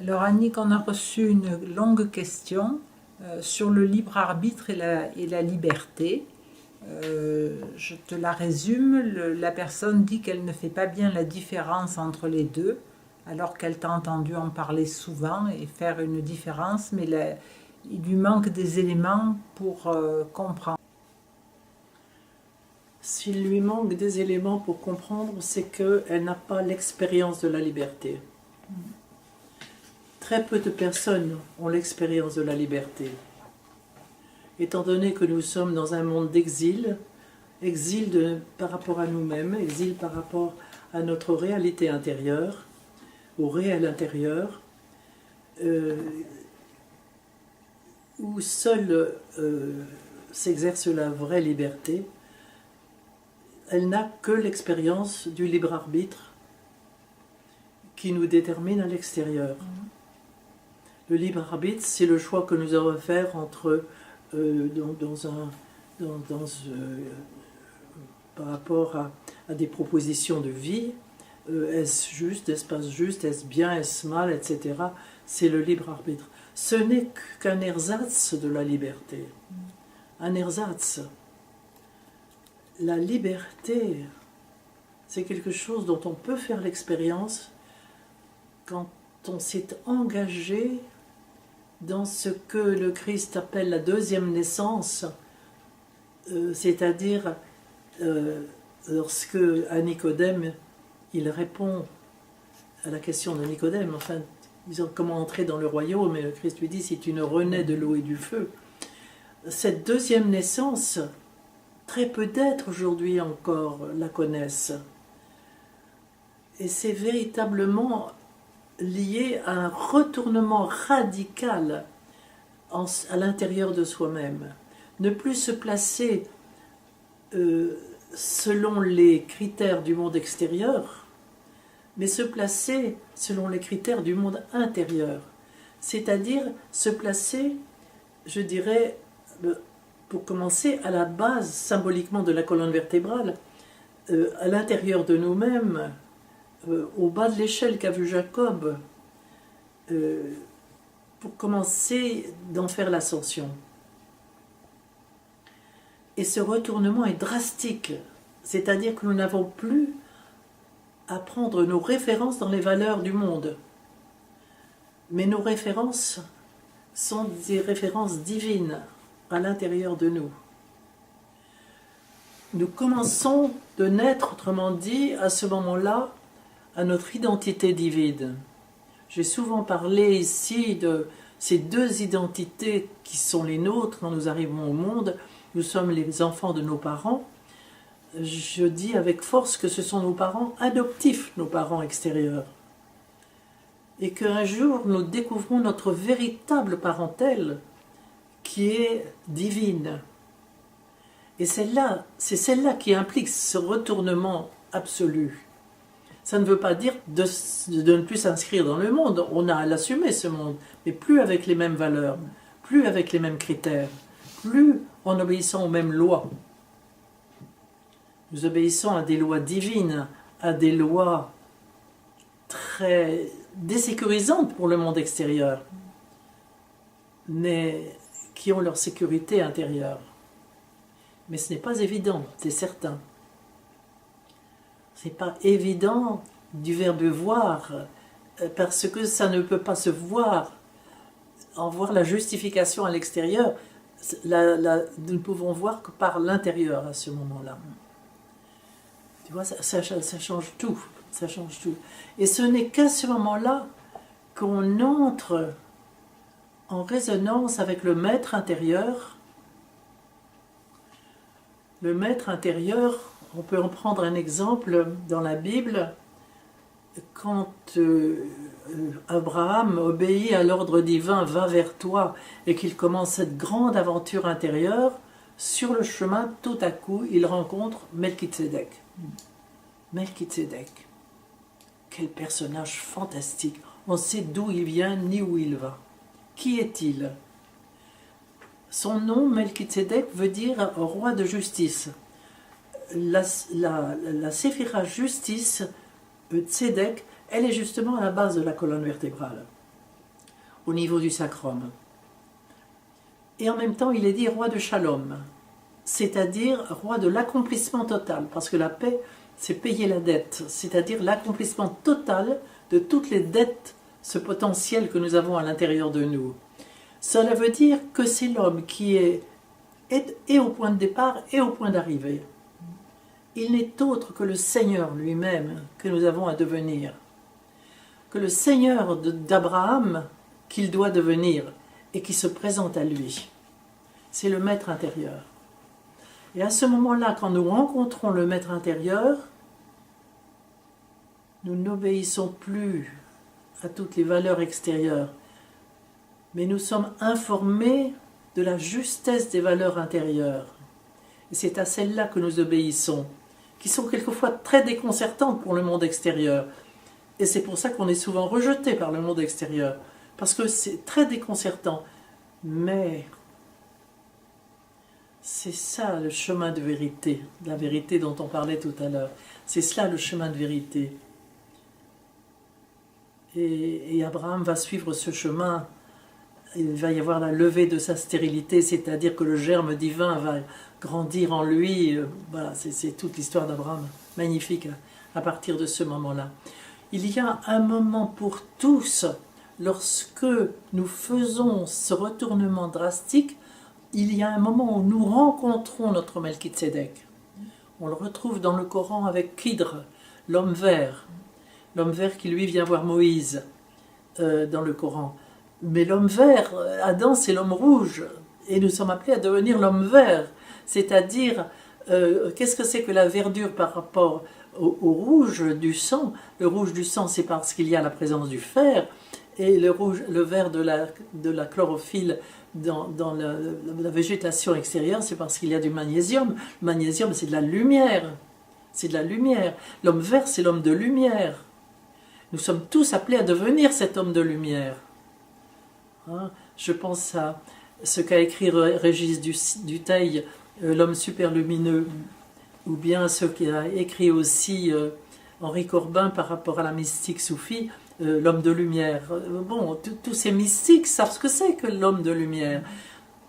Alors Annick, on a reçu une longue question sur le libre arbitre et la liberté. Je te la résume. La personne dit qu'elle ne fait pas bien la différence entre les deux, alors qu'elle t'a entendu en parler souvent et faire une différence, mais il lui manque des éléments pour comprendre. S'il lui manque des éléments pour comprendre, c'est qu'elle n'a pas l'expérience de la liberté. Très peu de personnes ont l'expérience de la liberté. Étant donné que nous sommes dans un monde d'exil, par rapport à nous-mêmes, exil par rapport à notre réalité intérieure, au réel intérieur, où seule s'exerce la vraie liberté, elle n'a que l'expérience du libre arbitre qui nous détermine à l'extérieur. Le libre arbitre, c'est le choix que nous avons à faire entre, par rapport à des propositions de vie, est-ce juste, est-ce pas juste, est-ce bien, est-ce mal, etc. C'est le libre arbitre. Ce n'est qu'un ersatz de la liberté. Un ersatz. La liberté, c'est quelque chose dont on peut faire l'expérience quand on s'est engagé dans ce que le Christ appelle la deuxième naissance, c'est-à-dire lorsque à Nicodème, il répond à la question de Nicodème, enfin, disons comment entrer dans le royaume, et le Christ lui dit si tu ne renais de l'eau et du feu. Cette deuxième naissance, très peu d'êtres aujourd'hui encore la connaissent. Et c'est véritablement lié à un retournement radical à l'intérieur de soi-même. Ne plus se placer selon les critères du monde extérieur, mais se placer selon les critères du monde intérieur. C'est-à-dire se placer, je dirais, pour commencer, à la base symboliquement de la colonne vertébrale, à l'intérieur de nous-mêmes, au bas de l'échelle qu'a vu Jacob, pour commencer d'en faire l'ascension. Et ce retournement est drastique, c'est-à-dire que nous n'avons plus à prendre nos références dans les valeurs du monde. Mais nos références sont des références divines à l'intérieur de nous. Nous commençons de naître, autrement dit, à ce moment-là, à notre identité divine. J'ai souvent parlé ici de ces deux identités qui sont les nôtres quand nous arrivons au monde. Nous sommes les enfants de nos parents. Je dis avec force que ce sont nos parents adoptifs, nos parents extérieurs. Et qu'un jour, nous découvrons notre véritable parentèle qui est divine. Et c'est celle-là qui implique ce retournement absolu. Ça ne veut pas dire de ne plus s'inscrire dans le monde. On a à l'assumer, ce monde, mais plus avec les mêmes valeurs, plus avec les mêmes critères, plus en obéissant aux mêmes lois. Nous obéissons à des lois divines, à des lois très désécurisantes pour le monde extérieur, mais qui ont leur sécurité intérieure. Mais ce n'est pas évident, c'est certain. Ce n'est pas évident du verbe voir, parce que ça ne peut pas se voir. En voir la justification à l'extérieur, nous ne pouvons voir que par l'intérieur à ce moment-là. Tu vois, ça change tout. Ça change tout. Et ce n'est qu'à ce moment-là qu'on entre en résonance avec le maître intérieur. Le maître intérieur, on peut en prendre un exemple dans la Bible, quand Abraham obéit à l'ordre divin, va vers toi, et qu'il commence cette grande aventure intérieure, sur le chemin, tout à coup, il rencontre Melchizedek. Melchizedek, quel personnage fantastique. On sait d'où il vient ni où il va. Qui est-il? Son nom, Melchizedek, veut dire roi de justice. La séphira justice, Tzedek, elle est justement à la base de la colonne vertébrale. au niveau du sacrum. Et en même temps, il est dit roi de Shalom, c'est-à-dire roi de l'accomplissement total, parce que la paix, c'est payer la dette, c'est-à-dire l'accomplissement total de toutes les dettes, ce potentiel que nous avons à l'intérieur de nous. Cela veut dire que c'est l'homme qui est et au point de départ et au point d'arrivée. Il n'est autre que le Seigneur lui-même que nous avons à devenir, que le Seigneur d'Abraham qu'il doit devenir et qui se présente à lui. C'est le maître intérieur. Et à ce moment-là, quand nous rencontrons le maître intérieur, nous n'obéissons plus à toutes les valeurs extérieures, mais nous sommes informés de la justesse des valeurs intérieures. Et c'est à celles-là que nous obéissons, qui sont quelquefois très déconcertantes pour le monde extérieur. Et c'est pour ça qu'on est souvent rejeté par le monde extérieur, parce que c'est très déconcertant. Mais c'est ça le chemin de vérité, la vérité dont on parlait tout à l'heure. C'est cela le chemin de vérité. Et Abraham va suivre ce chemin. Il va y avoir la levée de sa stérilité, c'est-à-dire que le germe divin va grandir en lui. Voilà, c'est toute l'histoire d'Abraham, magnifique à partir de ce moment-là. Il y a un moment pour tous, lorsque nous faisons ce retournement drastique, il y a un moment où nous rencontrons notre Melchizedek. On le retrouve dans le Coran avec Kidr, l'homme vert qui lui vient voir Moïse dans le Coran. Mais l'homme vert, Adam, c'est l'homme rouge, et nous sommes appelés à devenir l'homme vert, c'est-à-dire, qu'est-ce que c'est que la verdure par rapport au rouge du sang? Le rouge du sang, c'est parce qu'il y a la présence du fer, et le vert de la chlorophylle dans la végétation extérieure, c'est parce qu'il y a du magnésium. Le magnésium, c'est de la lumière. C'est de la lumière. L'homme vert, c'est l'homme de lumière. Nous sommes tous appelés à devenir cet homme de lumière. Hein? Je pense à ce qu'a écrit Régis Dutheil, l'homme super lumineux, ou bien ce qu'a écrit aussi Henri Corbin par rapport à la mystique soufie, l'homme de lumière. Bon, tous ces mystiques savent ce que c'est que l'homme de lumière.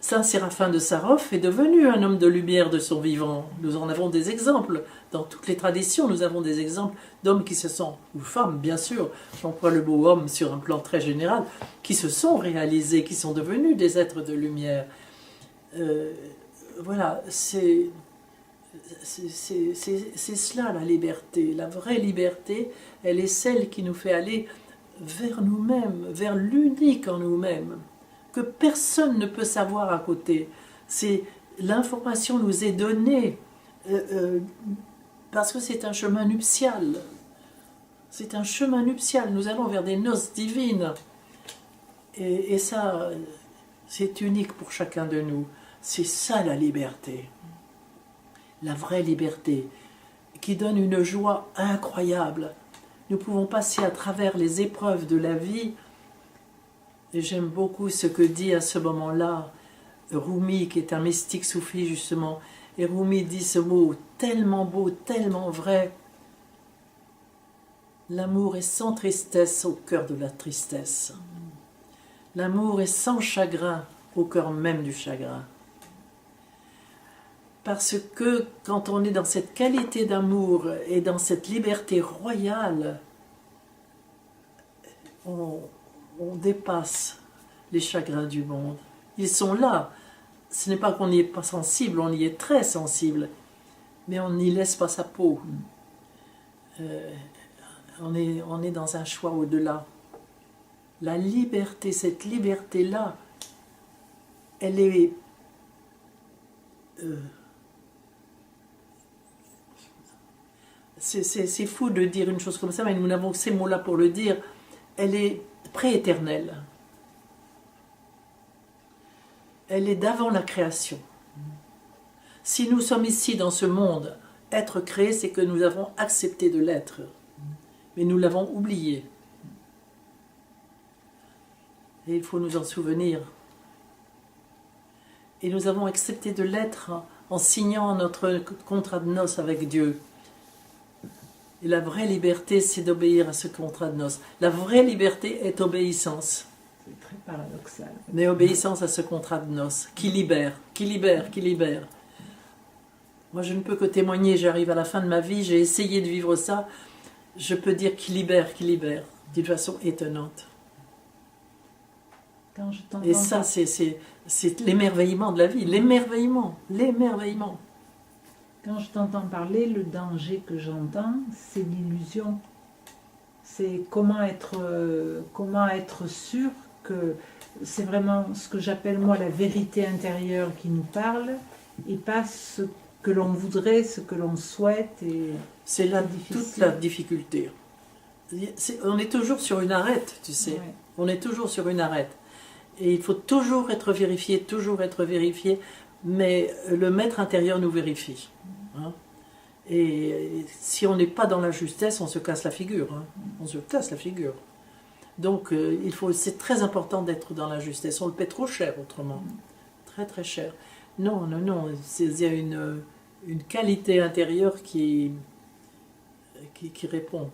Saint Séraphin de Sarov est devenu un homme de lumière de son vivant. Nous en avons des exemples. Dans toutes les traditions, nous avons des exemples d'hommes qui se sont, ou femmes bien sûr, j'emploie le mot homme sur un plan très général, qui se sont réalisés, qui sont devenus des êtres de lumière. Voilà, c'est cela la liberté. La vraie liberté, elle est celle qui nous fait aller vers nous-mêmes, vers l'unique en nous-mêmes, que personne ne peut savoir à côté. L'information nous est donnée parce que c'est un chemin nuptial. C'est un chemin nuptial. Nous allons vers des noces divines. Et ça, c'est unique pour chacun de nous. C'est ça la liberté. La vraie liberté, qui donne une joie incroyable. Nous pouvons passer à travers les épreuves de la vie. Et j'aime beaucoup ce que dit à ce moment-là Rumi, qui est un mystique soufi justement. Et Rumi dit ce mot tellement beau, tellement vrai. L'amour est sans tristesse au cœur de la tristesse. L'amour est sans chagrin au cœur même du chagrin. Parce que quand on est dans cette qualité d'amour et dans cette liberté royale, on dépasse les chagrins du monde. Ils sont là. Ce n'est pas qu'on n'y est pas sensible, on y est très sensible, mais on n'y laisse pas sa peau. On est dans un choix au-delà. La liberté, cette liberté-là, elle est... c'est fou de dire une chose comme ça, mais nous n'avons que ces mots-là pour le dire. Elle est prééternelle. Elle est d'avant la création. Si nous sommes ici dans ce monde, être créé, c'est que nous avons accepté de l'être. Mais nous l'avons oublié. Et il faut nous en souvenir. Et nous avons accepté de l'être en signant notre contrat de noces avec Dieu. Et la vraie liberté, c'est d'obéir à ce contrat de noces. La vraie liberté est obéissance. C'est très paradoxal. Mais obéissance à ce contrat de noces, qui libère, qui libère, qui libère. Moi, je ne peux que témoigner, j'arrive à la fin de ma vie, j'ai essayé de vivre ça, je peux dire qui libère, d'une façon étonnante. Quand je t'entends Et ça, c'est l'émerveillement de la vie, l'émerveillement. Quand je t'entends parler, le danger que j'entends, c'est l'illusion. C'est comment être sûr que c'est vraiment ce que j'appelle moi la vérité intérieure qui nous parle et pas ce que l'on voudrait, ce que l'on souhaite. C'est là toute la difficulté. On est toujours sur une arête, tu sais. Ouais. On est toujours sur une arête. Et il faut toujours être vérifié, mais le maître intérieur nous vérifie. Hein. Et si on n'est pas dans la justesse, on se casse la figure. Hein. On se casse la figure. Donc c'est très important d'être dans la justesse. On le paie trop cher autrement. Très très cher. Non. Il y a une qualité intérieure qui répond.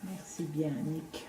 Merci bien, Nick.